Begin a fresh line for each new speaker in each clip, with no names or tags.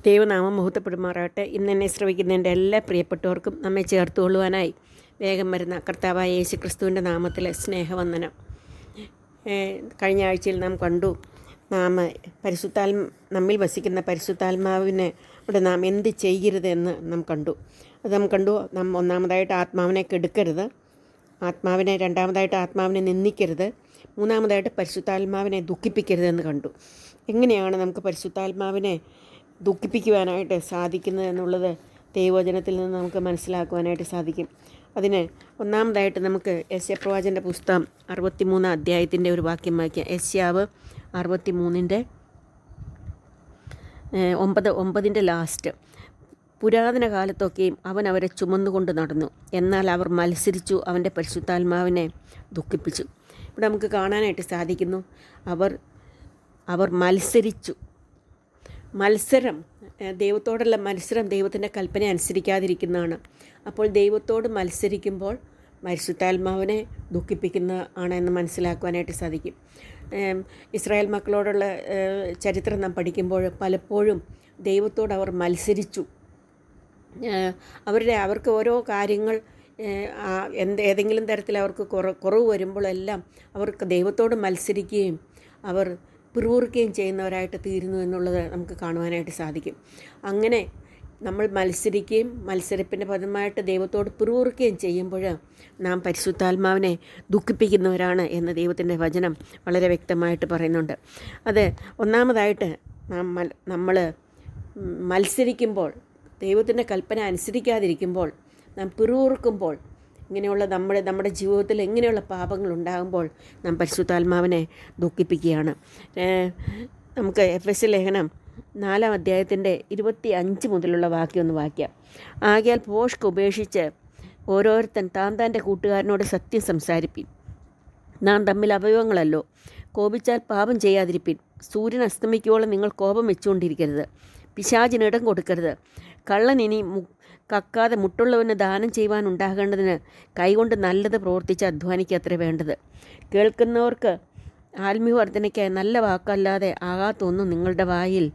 ദൈവനാമം മഹത്വപ്പെടുമാറാകട്ടെ. ഇന്ന് എന്നെ ശ്രവിക്കുന്ന എൻ്റെ എല്ലാ പ്രിയപ്പെട്ടവർക്കും നമ്മെ ചേർത്തുകൊള്ളുവാനായി വേഗം വരുന്ന കർത്താവായ യേശു ക്രിസ്തുവിൻ്റെ നാമത്തിലെ സ്നേഹവന്ദനം. കഴിഞ്ഞ ആഴ്ചയിൽ നാം കണ്ടു, നമ്മിൽ വസിക്കുന്ന പരിശുദ്ധാത്മാവിനെ ഇവിടെ നാം എന്ത് ചെയ്യരുതെന്ന് നാം കണ്ടു. നാം ഒന്നാമതായിട്ട് ആത്മാവിനെ കെടുക്കരുത്, രണ്ടാമതായിട്ട് ആത്മാവിനെ നിന്ദിക്കരുത്, മൂന്നാമതായിട്ട് പരിശുദ്ധാത്മാവിനെ ദുഃഖിപ്പിക്കരുതെന്ന് കണ്ടു. എങ്ങനെയാണ് നമുക്ക് പരിശുദ്ധാത്മാവിനെ ദുഃഖിപ്പിക്കുവാനായിട്ട് സാധിക്കുന്നത് എന്നുള്ളത് ദൈവവചനത്തിൽ നിന്ന് നമുക്ക് മനസ്സിലാക്കുവാനായിട്ട് സാധിക്കും. അതിന് ഒന്നാമതായിട്ട് നമുക്ക് യെശയ്യാ പുസ്തകം 63 അധ്യായത്തിൻ്റെ ഒരു വാക്യം വായിക്കാം. യെശയ്യാവ് 63 9 ലാസ്റ്റ്. പുരാതന കാലത്തൊക്കെയും അവൻ അവരെ ചുമന്നുകൊണ്ട് നടന്നു, എന്നാൽ അവർ മത്സരിച്ചു, അവൻ്റെ പരിശുദ്ധാത്മാവിനെ ദുഃഖിപ്പിച്ചു. ഇവിടെ നമുക്ക് കാണാനായിട്ട് സാധിക്കുന്നു, അവർ മത്സരിച്ചു. ദൈവത്തോടുള്ള മത്സരം ദൈവത്തിൻ്റെ കൽപ്പന അനുസരിക്കാതിരിക്കുന്നതാണ്. അപ്പോൾ ദൈവത്തോട് മത്സരിക്കുമ്പോൾ പരിശുദ്ധാത്മാവിനെ ദുഃഖിപ്പിക്കുന്ന ആണ് എന്ന് മനസ്സിലാക്കുവാനായിട്ട് സാധിക്കും. ഇസ്രായേൽ മക്കളോടുള്ള ചരിത്രം നാം പലപ്പോഴും ദൈവത്തോട് അവർ മത്സരിച്ചു. അവർക്ക് ഓരോ കാര്യങ്ങൾ ഏതെങ്കിലും തരത്തിൽ അവർക്ക് കുറവ് വരുമ്പോഴെല്ലാം അവർക്ക് ദൈവത്തോട് മത്സരിക്കുകയും അവർ പിറുപിറുക്കുകയും ചെയ്യുന്നവരായിട്ട് തീരുന്നു എന്നുള്ളത് നമുക്ക് കാണുവാനായിട്ട് സാധിക്കും. അങ്ങനെ നമ്മൾ മത്സരിക്കുകയും മത്സരത്തിൻ്റെ ഫലമായിട്ട് ദൈവത്തോട് പിറുപിറുക്കുകയും ചെയ്യുമ്പോൾ നാം പരിശുദ്ധാത്മാവിനെ ദുഃഖിപ്പിക്കുന്നവരാണ് എന്ന് ദൈവത്തിൻ്റെ വചനം വളരെ വ്യക്തമായിട്ട് പറയുന്നുണ്ട്. അത് ഒന്നാമതായിട്ട് നമ്മൾ മത്സരിക്കുമ്പോൾ, ദൈവത്തിൻ്റെ കൽപ്പന അനുസരിക്കാതിരിക്കുമ്പോൾ, നാം പിറുപിറുക്കുമ്പോൾ, ഇങ്ങനെയുള്ള നമ്മുടെ ജീവിതത്തിൽ ഇങ്ങനെയുള്ള പാപങ്ങൾ ഉണ്ടാകുമ്പോൾ നാം പരിശുദ്ധാത്മാവിനെ ദുഃഖിപ്പിക്കുകയാണ്. നമുക്ക് എഫെസ്യ ലേഖനം 4 അധ്യായത്തിൻ്റെ 25 മുതലുള്ള വാക്യം ഒന്ന് വായിക്കാം. ആകയാൽ ഭോഷ്ക് ഉപേക്ഷിച്ച് ഓരോരുത്തൻ താൻ്റെ കൂട്ടുകാരനോട് സത്യം സംസാരിപ്പിൻ. നാം തമ്മിൽ അവയവങ്ങളല്ലോ, കോപിച്ചാൽ പാപം ചെയ്യാതിരിപ്പിൻ. സൂര്യൻ അസ്തമിക്കുവോളം നിങ്ങൾ കോപം വെച്ചുകൊണ്ടിരിക്കരുത്, പിശാചിനിടം കൊടുക്കരുത്. കള്ളൻ ഇനി കക്കാതെ മുട്ടുള്ളവന് ദാനം ചെയ്യുവാനുണ്ടാകേണ്ടതിന് കൈകൊണ്ട് നല്ലത് പ്രവർത്തിച്ച് അധ്വാനിക്കത്രേ വേണ്ടത്. കേൾക്കുന്നവർക്ക് ആത്മീയവർദ്ധനയ്ക്കായി നല്ല വാക്കല്ലാതെ ആകാത്തൊന്നും നിങ്ങളുടെ വായിൽ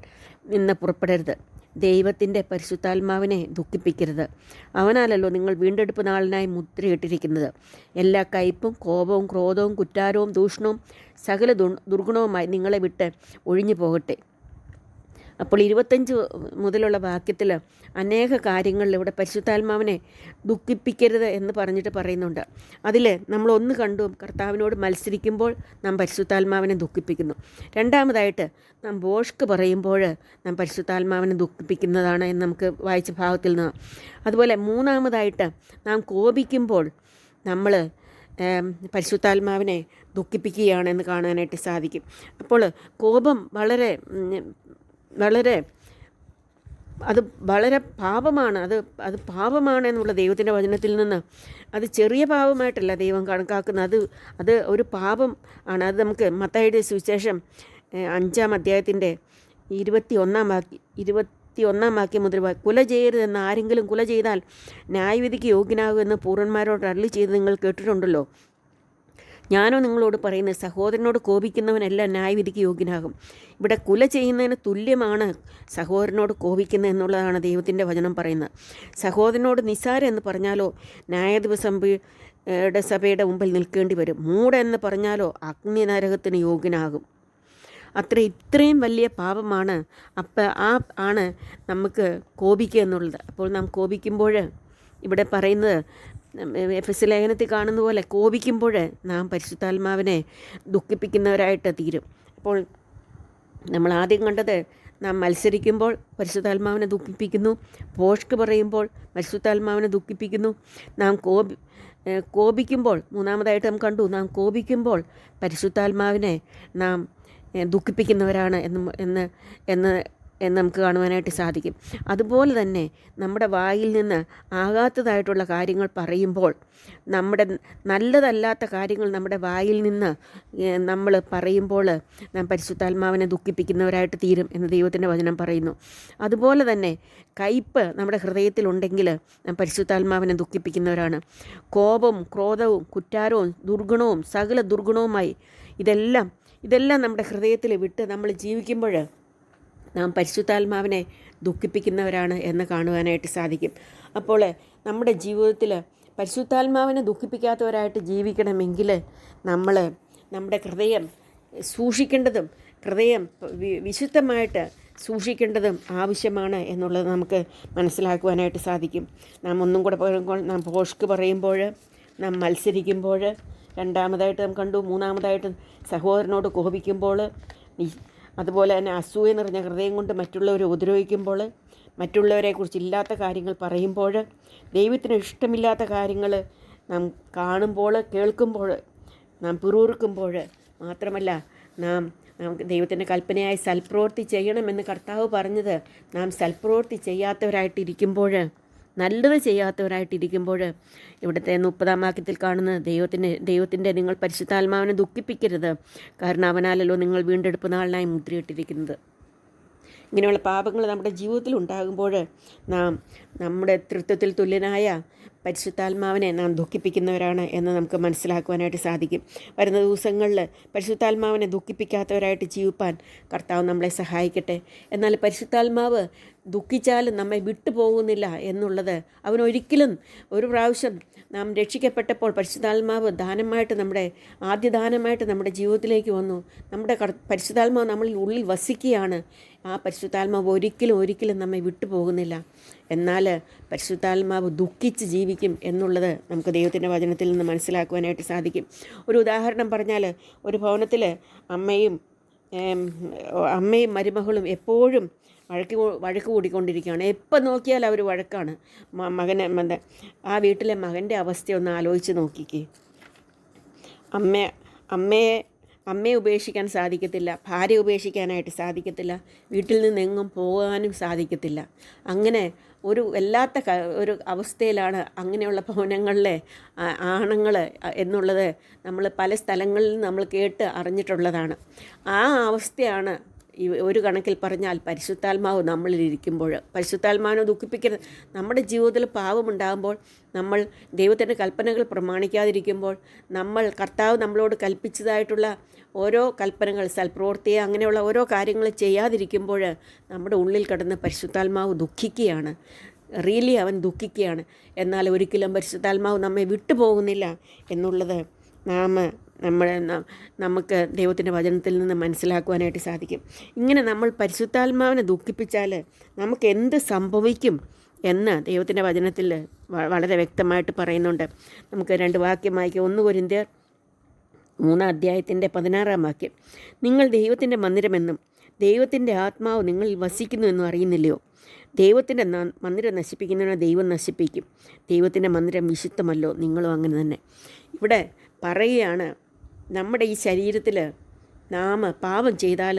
നിന്ന് പുറപ്പെടരുത്. ദൈവത്തിൻ്റെ പരിശുദ്ധാത്മാവിനെ ദുഃഖിപ്പിക്കരുത്. അവനാലല്ലോ നിങ്ങൾ വീണ്ടെടുപ്പ് നാളിനായി മുദ്രയിട്ടിരിക്കുന്നത്. എല്ലാ കയ്പും കോപവും ക്രോധവും കുറ്റാരവും ദൂഷണവും സകല ദുർഗുണവുമായി നിങ്ങളെ വിട്ട് ഒഴിഞ്ഞു പോകട്ടെ. അപ്പോൾ 25 മുതലുള്ള വാക്യത്തിൽ അനേക കാര്യങ്ങളിൽ ഇവിടെ പരിശുദ്ധാത്മാവിനെ ദുഃഖിപ്പിക്കരുത് എന്ന് പറഞ്ഞിട്ട് പറയുന്നുണ്ട്. അതിൽ നമ്മളൊന്ന് കണ്ടു, കർത്താവിനോട് മത്സരിക്കുമ്പോൾ നാം പരിശുദ്ധാത്മാവിനെ ദുഃഖിപ്പിക്കുന്നു. രണ്ടാമതായിട്ട് നാം ഭോഷ്ക് പറയുമ്പോൾ നാം പരിശുദ്ധാത്മാവിനെ ദുഃഖിപ്പിക്കുന്നതാണ് എന്ന് നമുക്ക് വായിച്ച ഭാഗത്തിൽ നിന്ന്. അതുപോലെ മൂന്നാമതായിട്ട് നാം കോപിക്കുമ്പോൾ നമ്മൾ പരിശുദ്ധാത്മാവിനെ ദുഃഖിപ്പിക്കുകയാണെന്ന് കാണാനായിട്ട് സാധിക്കും. അപ്പോൾ കോപം വളരെ പാപമാണ്. അത് പാപമാണ് എന്നുള്ള ദൈവത്തിൻ്റെ വചനത്തിൽ നിന്ന് അത് ചെറിയ പാപമായിട്ടല്ല ദൈവം കണക്കാക്കുന്നത്. അത് ഒരു പാപം ആണ്. അത് നമുക്ക് മത്തായിയുടെ സുവിശേഷം 5 അധ്യായത്തിൻ്റെ 21 വാക്യം മുതൽ, കുല ചെയ്യരുതെന്ന് ആരെങ്കിലും കുല ചെയ്താൽ ന്യായവിധിക്ക് യോഗ്യനാകുമെന്ന് പൂർവന്മാരോട് അരുളി ചെയ്ത് നിങ്ങൾ കേട്ടിട്ടുണ്ടല്ലോ. ഞാനോ നിങ്ങളോട് പറയുന്നത്, സഹോദരനോട് കോപിക്കുന്നവനെല്ലാം ന്യായവിധിക്ക് യോഗ്യനാകും. ഇവിടെ കുല ചെയ്യുന്നതിന് തുല്യമാണ് സഹോദരനോട് കോപിക്കുന്നത് എന്നുള്ളതാണ് ദൈവത്തിൻ്റെ വചനം പറയുന്നത്. സഹോദരനോട് നിസ്സാരം എന്ന് പറഞ്ഞാലോ സഭയുടെ മുമ്പിൽ നിൽക്കേണ്ടി വരും. മൂഢ എന്ന് പറഞ്ഞാലോ അഗ്നി നരകത്തിന് യോഗ്യനാകും. ഇത്രയും വലിയ പാപമാണ് ആണ് നമുക്ക് കോപിക്കുക എന്നുള്ളത്. അപ്പോൾ നാം കോപിക്കുമ്പോൾ ഇവിടെ പറയുന്നത്, എഫെസ്യ ലേഖനത്തിൽ കാണുന്ന പോലെ കോപിക്കുമ്പോൾ നാം പരിശുദ്ധാത്മാവിനെ ദുഃഖിപ്പിക്കുന്നവരായിട്ട് തീരും. അപ്പോൾ നമ്മൾ ആദ്യം കണ്ടത്, നാം മത്സരിക്കുമ്പോൾ പരിശുദ്ധാത്മാവിനെ ദുഃഖിപ്പിക്കുന്നു. ഭോഷ്ക് പറയുമ്പോൾ പരിശുദ്ധാത്മാവിനെ ദുഃഖിപ്പിക്കുന്നു. നാം കോപിക്കുമ്പോൾ, മൂന്നാമതായിട്ട് നാം കണ്ടു, നാം കോപിക്കുമ്പോൾ പരിശുദ്ധാത്മാവിനെ നാം ദുഃഖിപ്പിക്കുന്നവരാണ് എന്ന് നമുക്ക് കാണുവാനായിട്ട് സാധിക്കും. അതുപോലെ തന്നെ നമ്മുടെ വായിൽ നിന്ന് ആകാത്തതായിട്ടുള്ള കാര്യങ്ങൾ പറയുമ്പോൾ, നമ്മുടെ നല്ലതല്ലാത്ത കാര്യങ്ങൾ നമ്മുടെ വായിൽ നിന്ന് നമ്മൾ പറയുമ്പോൾ നാം പരിശുദ്ധാത്മാവിനെ ദുഃഖിപ്പിക്കുന്നവരായിട്ട് തീരും എന്ന് ദൈവത്തിൻ്റെ വചനം പറയുന്നു. അതുപോലെ തന്നെ കയ്പ് നമ്മുടെ ഹൃദയത്തിലുണ്ടെങ്കിൽ നാം പരിശുദ്ധാത്മാവിനെ ദുഃഖിപ്പിക്കുന്നവരാണ്. കോപവും ക്രോധവും കുറ്റാരവും ദുർഗുണവും സകല ദുർഗുണവുമായി ഇതെല്ലാം നമ്മുടെ ഹൃദയത്തിൽ വിട്ട് നമ്മൾ ജീവിക്കുമ്പോൾ നാം പരിശുദ്ധാത്മാവിനെ ദുഃഖിപ്പിക്കുന്നവരാണ് എന്ന് കാണുവാനായിട്ട് സാധിക്കും. അപ്പോൾ നമ്മുടെ ജീവിതത്തിൽ പരിശുദ്ധാത്മാവിനെ ദുഃഖിപ്പിക്കാത്തവരായിട്ട് ജീവിക്കണമെങ്കിൽ നമ്മൾ നമ്മുടെ ഹൃദയം സൂക്ഷിക്കേണ്ടതും ഹൃദയം വിശുദ്ധമായിട്ട് സൂക്ഷിക്കേണ്ടതും ആവശ്യമാണ് എന്നുള്ളത് നമുക്ക് മനസ്സിലാക്കുവാനായിട്ട് സാധിക്കും. നാം ഒന്നും കൂടെ പറയുമ്പോൾ, നാം പോഷ്ക്ക് പറയുമ്പോൾ, നാം മത്സരിക്കുമ്പോൾ, രണ്ടാമതായിട്ട് നാം കണ്ടു, മൂന്നാമതായിട്ട് സഹോദരനോട് കോപിക്കുമ്പോൾ, അതുപോലെ തന്നെ അസൂയ നിറഞ്ഞ ഹൃദയം കൊണ്ട് മറ്റുള്ളവരെ ഉപദ്രവിക്കുമ്പോൾ, മറ്റുള്ളവരെക്കുറിച്ച് ഇല്ലാത്ത കാര്യങ്ങൾ പറയുമ്പോൾ, ദൈവത്തിന് ഇഷ്ടമില്ലാത്ത കാര്യങ്ങൾ നാം കാണുമ്പോൾ, കേൾക്കുമ്പോൾ, നാം പിറുപിറുക്കുമ്പോൾ, മാത്രമല്ല നമുക്ക് ദൈവത്തിൻ്റെ കൽപ്പനയായി സൽപ്രവൃത്തി ചെയ്യണമെന്ന് കർത്താവ് പറഞ്ഞത് നാം സൽപ്രവൃത്തി ചെയ്യാത്തവരായിട്ടിരിക്കുമ്പോൾ, നല്ലത് ചെയ്യാത്തവരായിട്ടിരിക്കുമ്പോൾ, ഇവിടുത്തെ 30-ാം വാക്യത്തിൽ കാണുന്ന ദൈവത്തിൻ്റെ നിങ്ങൾ പരിശുദ്ധാത്മാവിനെ ദുഃഖിപ്പിക്കരുത്, കാരണം അവനാലല്ലോ നിങ്ങൾ വീണ്ടെടുപ്പ് നാളിനായി മുദ്രയിട്ടിരിക്കുന്നത്. ഇങ്ങനെയുള്ള പാപങ്ങൾ നമ്മുടെ ജീവിതത്തിൽ ഉണ്ടാകുമ്പോൾ നാം നമ്മുടെ തൃത്വത്തിൽ തുല്യനായ പരിശുദ്ധാത്മാവിനെ നാം ദുഃഖിപ്പിക്കുന്നവരാണ് എന്ന് നമുക്ക് മനസ്സിലാക്കുവാനായിട്ട് സാധിക്കും. വരുന്ന ദിവസങ്ങളിൽ പരിശുദ്ധാത്മാവിനെ ദുഃഖിപ്പിക്കാത്തവരായിട്ട് ജീവിപ്പാൻ കർത്താവ് നമ്മളെ സഹായിക്കട്ടെ. എന്നാൽ പരിശുദ്ധാത്മാവ് ദുഃഖിച്ചാലും നമ്മെ വിട്ടു പോകുന്നില്ല എന്നുള്ളത് അവനൊരിക്കലും, ഒരു പ്രാവശ്യം നാം രക്ഷിക്കപ്പെട്ടപ്പോൾ പരിശുദ്ധാത്മാവ് ആദ്യ ദാനമായിട്ട് നമ്മുടെ ജീവിതത്തിലേക്ക് വന്നു. നമ്മുടെ പരിശുദ്ധാത്മാവ് നമ്മളിൽ ഉള്ളിൽ വസിക്കുകയാണ്. ആ പരിശുദ്ധാത്മാവ് ഒരിക്കലും നമ്മെ വിട്ടു പോകുന്നില്ല. എന്നാൽ പരിശുദ്ധാത്മാവ് ദുഃഖിച്ച് ജീവിക്കും എന്നുള്ളത് നമുക്ക് ദൈവത്തിൻ്റെ വചനത്തിൽ നിന്ന് മനസ്സിലാക്കുവാനായിട്ട് സാധിക്കും. ഒരു ഉദാഹരണം പറഞ്ഞാൽ, ഒരു ഭവനത്തിൽ അമ്മയും മരുമകളും എപ്പോഴും വഴക്ക് കൂടിക്കൊണ്ടിരിക്കുകയാണ്. എപ്പോൾ നോക്കിയാൽ അവർ വഴക്കാണ്. ആ വീട്ടിലെ മകൻ്റെ അവസ്ഥയൊന്ന് ആലോചിച്ച് നോക്കിക്കേ. അമ്മയെ ഉപേക്ഷിക്കാൻ സാധിക്കത്തില്ല, ഭാര്യ ഉപേക്ഷിക്കാനായിട്ട് സാധിക്കത്തില്ല, വീട്ടിൽ നിന്നെങ്ങും പോകാനും സാധിക്കത്തില്ല. അങ്ങനെ ഒരു അവസ്ഥയിലാണ് അങ്ങനെയുള്ള ഭവനങ്ങളിലെ ആണുങ്ങൾ എന്നുള്ളത് നമ്മൾ പല സ്ഥലങ്ങളിൽ നമ്മൾ കേട്ട് അറിഞ്ഞിട്ടുള്ളതാണ്. ആ അവസ്ഥയാണ് ഒരു കണക്കിൽ പറഞ്ഞാൽ പരിശുദ്ധാത്മാവ് നമ്മളിലിരിക്കുമ്പോൾ. പരിശുദ്ധാത്മാവിനെ ദുഃഖിപ്പിക്കരുത്. നമ്മുടെ ജീവിതത്തിൽ പാപമുണ്ടാകുമ്പോൾ, നമ്മൾ ദൈവത്തിൻ്റെ കൽപ്പനകൾ പ്രമാണിക്കാതിരിക്കുമ്പോൾ, കർത്താവ് നമ്മളോട് കൽപ്പിച്ചതായിട്ടുള്ള ഓരോ കൽപ്പനകൾ, സൽപ്രവൃത്തിയെ, അങ്ങനെയുള്ള ഓരോ കാര്യങ്ങൾ ചെയ്യാതിരിക്കുമ്പോൾ നമ്മുടെ ഉള്ളിൽ കിടന്ന് പരിശുദ്ധാത്മാവ് ദുഃഖിക്കുകയാണ്. റിയലി അവൻ ദുഃഖിക്കുകയാണ്. എന്നാൽ ഒരിക്കലും പരിശുദ്ധാത്മാവ് നമ്മെ വിട്ടുപോകുന്നില്ല എന്നുള്ളത് നമുക്ക് ദൈവത്തിൻ്റെ വചനത്തിൽ നിന്ന് മനസ്സിലാക്കുവാനായിട്ട് സാധിക്കും. ഇങ്ങനെ നമ്മൾ പരിശുദ്ധാത്മാവിനെ ദുഃഖിപ്പിച്ചാൽ നമുക്ക് എന്ത് സംഭവിക്കും എന്ന് ദൈവത്തിൻ്റെ വചനത്തിൽ വളരെ വ്യക്തമായിട്ട് പറയുന്നുണ്ട്. നമുക്ക് 2 വാക്യം വായിക്കാം. 1 കൊരിന്ത്യർ 3-ാം വാക്യം. നിങ്ങൾ ദൈവത്തിൻ്റെ മന്ദിരമെന്നും ദൈവത്തിൻ്റെ ആത്മാവ് നിങ്ങളിൽ വസിക്കുന്നു എന്നും അറിയുന്നില്ലയോ? ദൈവത്തിൻ്റെ മന്ദിരം നശിപ്പിക്കുന്നതിനെ ദൈവം നശിപ്പിക്കും. ദൈവത്തിൻ്റെ മന്ദിരം വിശുദ്ധമല്ലോ, നിങ്ങളും അങ്ങനെ തന്നെ. ഇവിടെ പറയുകയാണ്, നമ്മുടെ ഈ ശരീരത്തിൽ നാം പാപം ചെയ്താൽ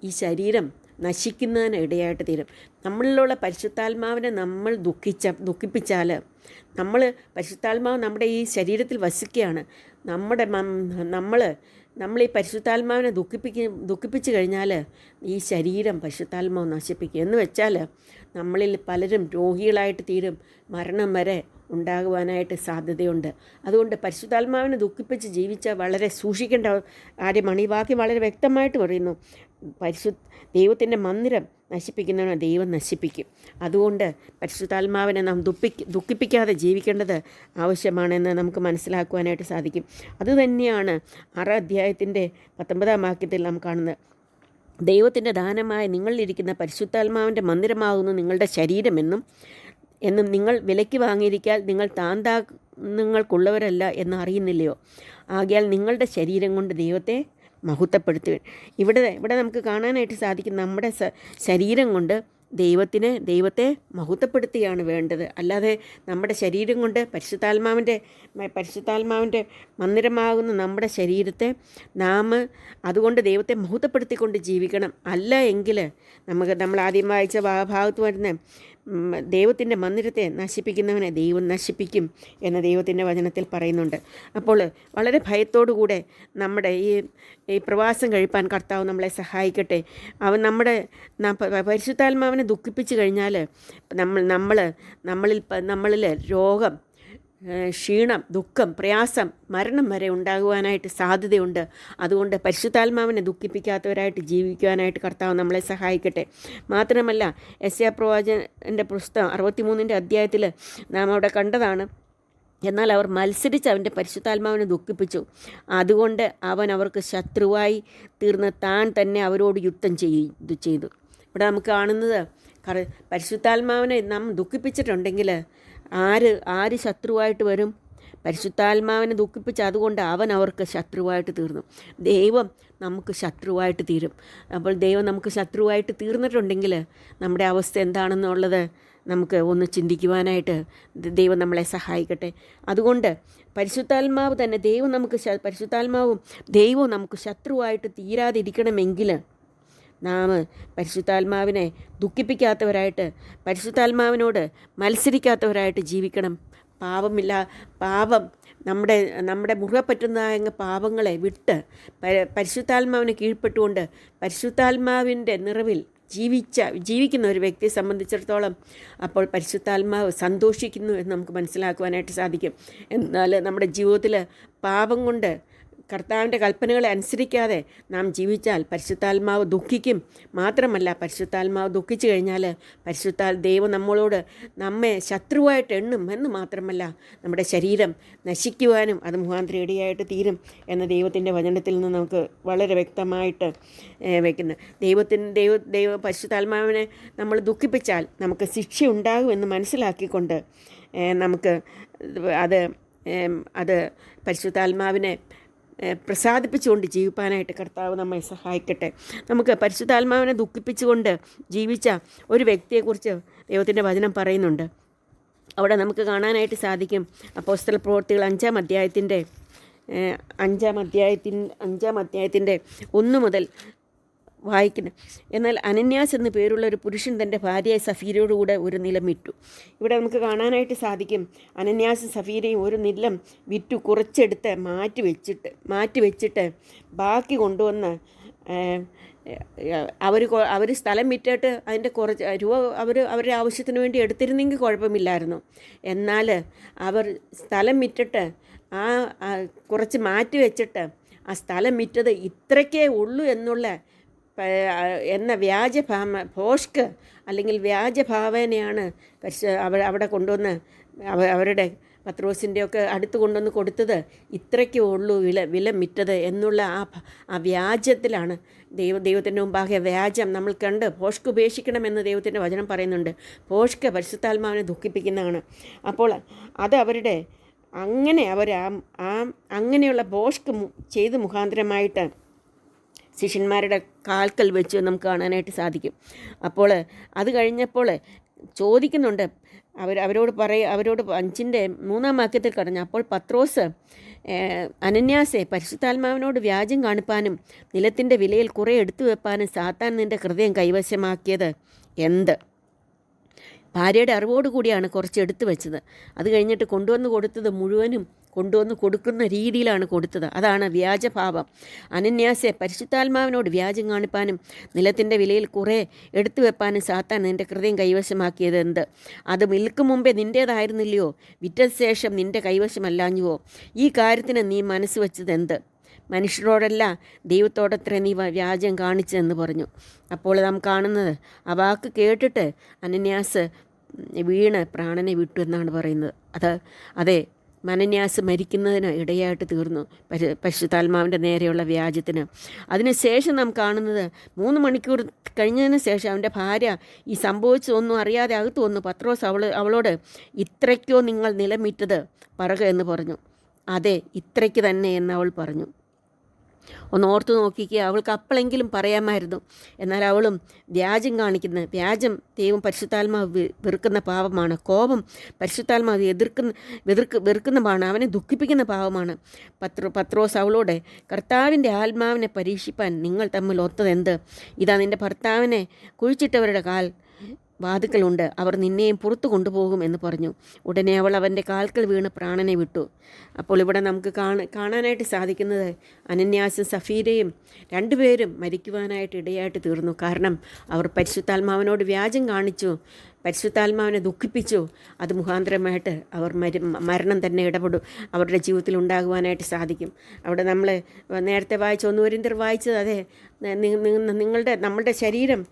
ഈ ശരീരം നശിക്കുന്നതിന് ഇടയായിട്ട് തീരും. നമ്മളിലുള്ള പരിശുദ്ധാത്മാവിനെ നമ്മൾ ദുഃഖിപ്പിച്ചാൽ, പരിശുദ്ധാത്മാവ് നമ്മുടെ ഈ ശരീരത്തിൽ വസിക്കുകയാണ്. നമ്മൾ ഈ പരിശുദ്ധാത്മാവിനെ ദുഃഖിപ്പിച്ച് കഴിഞ്ഞാൽ ഈ ശരീരം പരിശുദ്ധാത്മാവ് നശിപ്പിക്കും. എന്ന് വെച്ചാൽ നമ്മളിൽ പലരും രോഗികളായിട്ട് തീരും, മരണം വരെ ഉണ്ടാകുവാനായിട്ട് സാധ്യതയുണ്ട്. അതുകൊണ്ട് പരിശുദ്ധാത്മാവിനെ ദുഃഖിപ്പിച്ച് ജീവിച്ചാൽ വളരെ സൂക്ഷിക്കേണ്ട കാര്യമാണ്. ഈ വാക്യം വളരെ വ്യക്തമായിട്ട് പറയുന്നു, ദൈവത്തിൻ്റെ മന്ദിരം നശിപ്പിക്കുന്നവനെ ദൈവം നശിപ്പിക്കും. അതുകൊണ്ട് പരിശുദ്ധാത്മാവിനെ നാം ദുഃഖിപ്പിക്കാതെ ജീവിക്കേണ്ടത് ആവശ്യമാണെന്ന് നമുക്ക് മനസ്സിലാക്കുവാനായിട്ട് സാധിക്കും. അതുതന്നെയാണ് 6-ാം അധ്യായത്തിൻ്റെ 19-ാം വാക്യത്തിൽ നാം കാണുന്നത്. ദൈവത്തിൻ്റെ ദാനമായ നിങ്ങളിലിരിക്കുന്ന പരിശുദ്ധാത്മാവിൻ്റെ മന്ദിരമാകുന്നു നിങ്ങളുടെ ശരീരമെന്നും നിങ്ങൾ വിലയ്ക്ക് വാങ്ങിയിരിക്കാൻ നിങ്ങൾ നിങ്ങൾക്കുള്ളവരല്ല എന്ന് അറിയുന്നില്ലയോ? ആകയാൽ നിങ്ങളുടെ ശരീരം കൊണ്ട് ദൈവത്തെ മഹത്വപ്പെടുത്തുക. ഇവിടെ നമുക്ക് കാണാനായിട്ട് സാധിക്കും, നമ്മുടെ ശരീരം കൊണ്ട് ദൈവത്തെ മഹത്വപ്പെടുത്തുകയാണ് വേണ്ടത്. അല്ലാതെ നമ്മുടെ ശരീരം കൊണ്ട് പരിശുദ്ധാത്മാവിൻ്റെ മന്ദിരമാകുന്ന നമ്മുടെ ശരീരത്തെ അതുകൊണ്ട് ദൈവത്തെ മഹത്വപ്പെടുത്തിക്കൊണ്ട് ജീവിക്കണം. അല്ല എങ്കിൽ നമ്മൾ ആദ്യം വായിച്ച ഭാഗത്ത് വരുന്ന ദൈവത്തിൻ്റെ മന്ദിരത്തെ നശിപ്പിക്കുന്നവനെ ദൈവം നശിപ്പിക്കും എന്ന് ദൈവത്തിൻ്റെ വചനത്തിൽ പറയുന്നുണ്ട്. അപ്പോൾ വളരെ ഭയത്തോടുകൂടെ നമ്മുടെ ഈ പ്രവാസം കഴിപ്പാൻ കർത്താവ് നമ്മളെ സഹായിക്കട്ടെ. അവൻ പരിശുദ്ധാത്മാവിനെ ദുഃഖിപ്പിച്ച് കഴിഞ്ഞാൽ നമ്മളിൽ ക്ഷീണം, ദുഃഖം, പ്രയാസം, മരണം വരെ ഉണ്ടാകുവാനായിട്ട് സാധ്യതയുണ്ട്. അതുകൊണ്ട് പരിശുദ്ധാത്മാവിനെ ദുഃഖിപ്പിക്കാത്തവരായിട്ട് ജീവിക്കുവാനായിട്ട് കർത്താവ് നമ്മളെ സഹായിക്കട്ടെ. മാത്രമല്ല, യെശയ്യാ പ്രവാചകൻ്റെ പുസ്തകം 63 അധ്യായത്തിൽ നാം അവിടെ കണ്ടതാണ്, എന്നാൽ അവർ മത്സരിച്ച് അവൻ്റെ പരിശുദ്ധാത്മാവിനെ ദുഃഖിപ്പിച്ചു, അതുകൊണ്ട് അവൻ അവർക്ക് ശത്രുവായി തീർന്ന് താൻ തന്നെ അവരോട് യുദ്ധം ചെയ്തു. ഇവിടെ നമുക്ക് കാണുന്നത് പരിശുദ്ധാത്മാവിനെ നാം ദുഃഖിപ്പിച്ചിട്ടുണ്ടെങ്കിൽ ആര് ശത്രുവായിട്ട് വരും? പരിശുദ്ധാത്മാവിനെ ദുഃഖിപ്പിച്ച് അതുകൊണ്ട് അവൻ അവർക്ക് ശത്രുവായിട്ട് തീർന്നു. ദൈവം നമുക്ക് ശത്രുവായിട്ട് തീരും. അപ്പോൾ ദൈവം നമുക്ക് ശത്രുവായിട്ട് തീർന്നിട്ടുണ്ടെങ്കിൽ നമ്മുടെ അവസ്ഥ എന്താണെന്നുള്ളത് നമുക്ക് ഒന്ന് ചിന്തിക്കുവാനായിട്ട് ദൈവം നമ്മളെ സഹായിക്കട്ടെ. അതുകൊണ്ട് പരിശുദ്ധാത്മാവ് തന്നെ പരിശുദ്ധാത്മാവും ദൈവവും നമുക്ക് ശത്രുവായിട്ട് തീരാതിരിക്കണമെങ്കിൽ നാം പരിശുദ്ധാത്മാവിനെ ദുഃഖിപ്പിക്കാത്തവരായിട്ട്, പരിശുദ്ധാത്മാവിനോട് മത്സരിക്കാത്തവരായിട്ട് ജീവിക്കണം. പാപം നമ്മുടെ മുറുകെ പറ്റുന്ന പാപങ്ങളെ വിട്ട് പരിശുദ്ധാത്മാവിനെ കീഴ്പ്പെട്ടുകൊണ്ട് പരിശുദ്ധാത്മാവിൻ്റെ നിറവിൽ ജീവിക്കുന്ന ഒരു വ്യക്തിയെ സംബന്ധിച്ചിടത്തോളം അപ്പോൾ പരിശുദ്ധാത്മാവ് സന്തോഷിക്കുന്നു എന്ന് നമുക്ക് മനസ്സിലാക്കുവാനായിട്ട് സാധിക്കും. എന്നാൽ നമ്മുടെ ജീവിതത്തിൽ പാപം കൊണ്ട് കർത്താവിൻ്റെ കൽപ്പനകളെ അനുസരിക്കാതെ നാം ജീവിച്ചാൽ പരിശുദ്ധാത്മാവ് ദുഃഖിക്കും. മാത്രമല്ല, പരിശുദ്ധാത്മാവ് ദുഃഖിച്ചു കഴിഞ്ഞാൽ ദൈവം നമ്മെ ശത്രുവായിട്ട് എണ്ണും എന്ന് മാത്രമല്ല, നമ്മുടെ ശരീരം നശിക്കുവാനും അത് മുഖാന്തരം ഇടയായിട്ട് തീരും എന്ന ദൈവത്തിൻ്റെ വചനത്തിൽ നിന്ന് നമുക്ക് വളരെ വ്യക്തമായിട്ട് വയ്ക്കുന്നു. പരിശുദ്ധാത്മാവിനെ നമ്മൾ ദുഃഖിപ്പിച്ചാൽ നമുക്ക് ശിക്ഷ ഉണ്ടാകുമെന്ന് മനസ്സിലാക്കിക്കൊണ്ട് നമുക്ക് അത് പരിശുദ്ധാത്മാവിനെ പ്രസാദിപ്പിച്ചുകൊണ്ട് ജീവിപ്പാനായിട്ട് കർത്താവ് നമ്മെ സഹായിക്കട്ടെ. നമുക്ക് പരിശുദ്ധാത്മാവിനെ ദുഃഖിപ്പിച്ചുകൊണ്ട് ജീവിച്ച ഒരു വ്യക്തിയെക്കുറിച്ച് ദൈവത്തിൻ്റെ വചനം പറയുന്നുണ്ട്. അവിടെ നമുക്ക് കാണാനായിട്ട് സാധിക്കും. അപ്പോസ്തല പ്രവൃത്തികൾ 5-ാം അധ്യായത്തിൻ്റെ 1 മുതൽ വായിക്കുന്നു. എന്നാൽ അനന്യാസ് എന്നു പേരുള്ള ഒരു പുരുഷൻ തൻ്റെ ഭാര്യയായ സഫീരയോടുകൂടെ ഒരു നിലം വിറ്റു. ഇവിടെ നമുക്ക് കാണാനായിട്ട് സാധിക്കും, അനന്യാസും സഫീരയും ഒരു നിലം വിറ്റു കുറച്ചെടുത്ത് മാറ്റി വെച്ചിട്ട് ബാക്കി കൊണ്ടുവന്ന് അവർ സ്ഥലം വിറ്റിട്ട് അതിൻ്റെ കുറച്ച് രൂപ അവരുടെ ആവശ്യത്തിന് വേണ്ടി എടുത്തിരുന്നെങ്കിൽ കുഴപ്പമില്ലായിരുന്നു. എന്നാൽ അവർ സ്ഥലം വിറ്റിട്ട് കുറച്ച് മാറ്റി വെച്ചിട്ട് ആ സ്ഥലം വിറ്റത് ഇത്രയ്ക്കേ ഉള്ളൂ എന്ന ഭോഷ്ക് അല്ലെങ്കിൽ വ്യാജഭാവനയാണ് അവിടെ കൊണ്ടുവന്ന് അവരുടെ പത്രോസിൻ്റെയൊക്കെ അടുത്ത് കൊണ്ടുവന്ന് കൊടുത്തത്. ഇത്രയ്ക്കേ ഉള്ളൂ വില മിറ്റത് എന്നുള്ള ആ വ്യാജത്തിലാണ് ദൈവത്തിൻ്റെ മുമ്പാകെ വ്യാജം നമ്മൾ കണ്ട് ഭോഷ്ക് ഉപേക്ഷിക്കണമെന്ന് ദൈവത്തിൻ്റെ വചനം പറയുന്നുണ്ട്. ഭോഷ്ക് പരിശുദ്ധാത്മാവിനെ ദുഃഖിപ്പിക്കുന്നതാണ്. അപ്പോൾ അത് അങ്ങനെയുള്ള ഭോഷ്ക് ചെയ്ത് മുഖാന്തരമായിട്ട് ശിഷ്യന്മാരുടെ കാൽക്കൽ വെച്ച് നമുക്ക് കാണാനായിട്ട് സാധിക്കും. അപ്പോൾ അത് കഴിഞ്ഞപ്പോൾ ചോദിക്കുന്നുണ്ട്, അവരോട് 5-ന്റെ 3-ാം വാക്യത്തിൽ പറഞ്ഞു, അപ്പോൾ പത്രോസ് അനന്യാസെ, പരിശുദ്ധാത്മാവിനോട് വ്യാജം കാണിപ്പാനും നിലത്തിൻ്റെ വിലയിൽ കുറേ എടുത്തു വെപ്പാനും സാത്താൻ നിൻ്റെ ഹൃദയം കൈവശമാക്കിയത് എന്ത്? ഭാര്യയുടെ അറിവോടുകൂടിയാണ് കുറച്ച് എടുത്തു വെച്ചത്. അത് കഴിഞ്ഞിട്ട് കൊണ്ടുവന്ന് കൊടുത്തത് മുഴുവനും കൊണ്ടുവന്ന് കൊടുക്കുന്ന രീതിയിലാണ് കൊടുത്തത്. അതാണ് വ്യാജഭാവം. അനന്യാസെ, പരിശുദ്ധാത്മാവിനോട് വ്യാജം കാണിപ്പാനും നിലത്തിൻ്റെ വിലയിൽ കുറേ എടുത്തു വെപ്പാനും സാത്താൻ നിൻ്റെ ഹൃദയം കൈവശമാക്കിയത് എന്ത്? അത് വിൽക്കും മുമ്പേ നിൻ്റേതായിരുന്നില്ലയോ? വിറ്റ ശേഷം നിൻ്റെ കൈവശമല്ലാഞ്ഞുവോ? ഈ കാര്യത്തിന് നീ മനസ്സ് വെച്ചത് എന്ത്? മനുഷ്യരോടല്ല ദൈവത്തോടത്ര നീ വ്യാജം കാണിച്ചതെന്ന് പറഞ്ഞു. അപ്പോൾ നാം കാണുന്നത്, ആ വാക്ക് കേട്ടിട്ട് അനന്യാസ് വീണ് പ്രാണനെ വിട്ടു എന്നാണ് പറയുന്നത്. അതെ, അനന്യാസ് മരിക്കുന്നതിന് ഇടയായിട്ട് തീർന്നു പരിശുദ്ധാത്മാവിൻ്റെ നേരെയുള്ള വ്യാജത്തിന്. അതിനുശേഷം നാം കാണുന്നത് 3 മണിക്കൂർ കഴിഞ്ഞതിന് ശേഷം അവൻ്റെ ഭാര്യ ഈ സംഭവിച്ചതൊന്നും അറിയാതെ അകത്ത് വന്നു. പത്രോസ് അവളോട്, ഇത്രയ്ക്കോ നിങ്ങൾ നിലം വിറ്റത് പറക എന്ന് പറഞ്ഞു. അതെ, ഇത്രയ്ക്ക് തന്നെ എന്ന് അവൾ പറഞ്ഞു. ഒന്ന് ഓർത്തു നോക്കിക്കുക, അവൾക്ക് അപ്പോഴെങ്കിലും പറയാമായിരുന്നു. എന്നാൽ അവളും വ്യാജം വ്യാജം ദൈവം പരിശുദ്ധാത്മാവ് വെറുക്കുന്ന പാപമാണ്. കോപം പരിശുദ്ധാത്മാവ് വെറുക്കുന്നതാണ്, അവനെ ദുഃഖിപ്പിക്കുന്ന പാപമാണ്. പത്രോസ് അവളോട്, കർത്താവിൻ്റെ ആത്മാവിനെ പരീക്ഷിപ്പാൻ നിങ്ങൾ തമ്മിൽ ഒത്തതെന്ത്? ഇതാ നിൻ്റെ ഭർത്താവിനെ കുഴിച്ചിട്ടവരുടെ കാൽ വാതുക്കലുണ്ട്, അവർ നിന്നെയും പുറത്തു കൊണ്ടുപോകും എന്ന് പറഞ്ഞു. ഉടനെ അവൾ അവൻ്റെ കാൽക്കൽ വീണ് പ്രാണനെ വിട്ടു. അപ്പോൾ ഇവിടെ നമുക്ക് കാണാനായിട്ട് സാധിക്കുന്നത്, അനന്യാസും സഫീരയും 2 പേരും മരിക്കുവാനായിട്ട് ഇടയായിട്ട് തീർന്നു. കാരണം അവർ പരിശുദ്ധാത്മാവിനോട് വ്യാജം കാണിച്ചു. പരിശുദ്ധാത്മാവിനെ ദുഃഖിപ്പിച്ചോ അത് മുഖാന്തരമായിട്ട് അവർ മരണം തന്നെ ഇടപെടും, അവരുടെ ജീവിതത്തിൽ ഉണ്ടാകുവാനായിട്ട് സാധിക്കും. അവിടെ നമ്മൾ നേരത്തെ വായിച്ച 1 കൊരിന്ത്യർ വായിച്ചത് അതെ, നമ്മളുടെ ശരീരം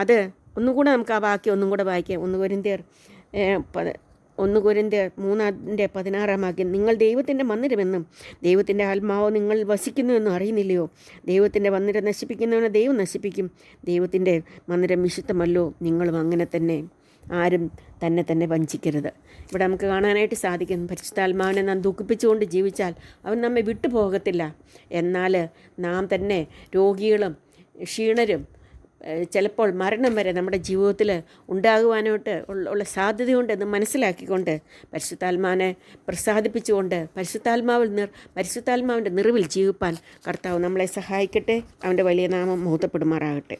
അത് ഒന്നുകൂടെ നമുക്ക് ആ വാക്യം ഒന്നും കൂടെ വായിക്കാം. 1 കൊരിന്ത്യർ 3:16 വാക്യം, നിങ്ങൾ ദൈവത്തിൻ്റെ മന്ദിരമെന്നും ദൈവത്തിൻ്റെ ആത്മാവ് നിങ്ങൾ വസിക്കുന്നുവെന്നും അറിയുന്നില്ലയോ? ദൈവത്തിൻ്റെ മന്ദിരം നശിപ്പിക്കുന്നവനെ ദൈവം നശിപ്പിക്കും. ദൈവത്തിൻ്റെ മന്ദിരം വിശുദ്ധമല്ലോ, നിങ്ങളും അങ്ങനെ തന്നെ. ആരും തന്നെ വഞ്ചിക്കരുത്. ഇവിടെ നമുക്ക് കാണാനായിട്ട് സാധിക്കും, പരിശുദ്ധാത്മാവിനെ നാം ദുഃഖിപ്പിച്ചുകൊണ്ട് ജീവിച്ചാൽ അവൻ നമ്മെ വിട്ടുപോകത്തില്ല. എന്നാൽ നാം തന്നെ രോഗികളും ക്ഷീണരും ചിലപ്പോൾ മരണം വരെ നമ്മുടെ ജീവിതത്തിൽ ഉണ്ടാകുവാനായിട്ട് ഉള്ള സാധ്യതയുണ്ടെന്ന് മനസ്സിലാക്കിക്കൊണ്ട് പരിശുദ്ധാത്മാവിനെ പ്രസാദിപ്പിച്ചുകൊണ്ട് പരിശുദ്ധാത്മാവിൻ്റെ നിറവിൽ ജീവിപ്പാൻ കർത്താവ് നമ്മളെ സഹായിക്കട്ടെ. അവൻ്റെ വലിയ നാമം മഹത്വപ്പെടുമാറാകട്ടെ.